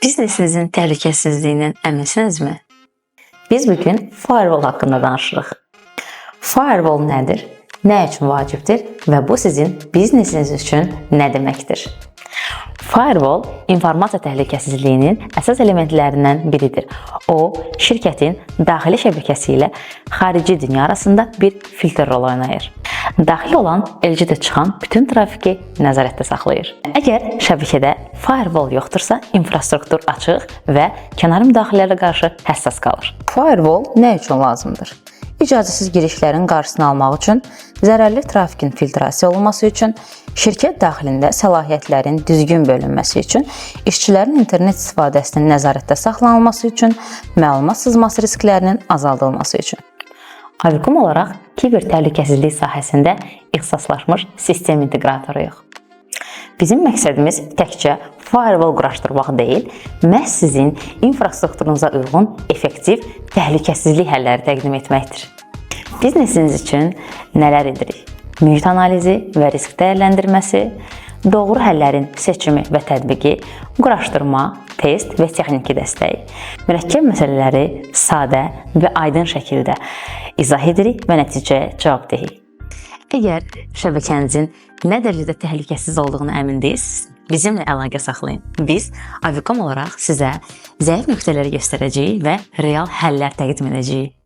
Biznesinizin təhlükəsizliyinin əminsinizmi? Biz bugün firewall haqqında danışırıq. Firewall nədir? Nə üçün vacibdir və bu sizin biznesiniz üçün nə deməkdir? Firewall informasiya təhlükəsizliyinin əsas elementlərindən biridir. O, şirkətin daxili şəbəkəsi ilə xarici dünya arasında bir filtr rol oynayır. Daxil olan, eləcə də çıxan bütün trafiki nəzarətdə saxlayır. Əgər şəbəkədə firewall yoxdursa, infrastruktur açıq və kənar müdaxilələrə qarşı həssas qalır. Firewall nə üçün lazımdır? İcazəsiz girişlərin qarşısını almaq üçün, zərərli trafikin filtrasiya olunması üçün, şirkət daxilində səlahiyyətlərin düzgün bölünməsi üçün, işçilərin internet istifadəsinin nəzarətdə saxlanılması üçün, məlumat sızması risklərinin azaldılması üçün. Avicom olaraq kiber təhlükəsizlik sahəsində ixtisaslaşmış sistem inteqratoruyuq. Bizim məqsədimiz təkcə firewall quraşdırmaq deyil, məhz sizin infrastrukturunuza uyğun effektiv təhlükəsizlik həlləri təqdim etməkdir. Biznesiniz üçün nələr edirik? Mühit analizi və risk dəyərləndirməsi, doğru həllərin seçimi və tətbiqi, quraşdırma, test və texniki dəstək, mürəkkəb məsələləri sadə və aydın şəkildə izah edirik və nəticəyə cavabdehik. Əgər şəbəkənizin nə dərəcədə təhlükəsiz olduğunu əmin deyilsiniz, bizimlə əlaqə saxlayın. Biz Avicom olaraq sizə zəif nöqtələri göstərəcəyik və real həllər təqdim edəcəyik.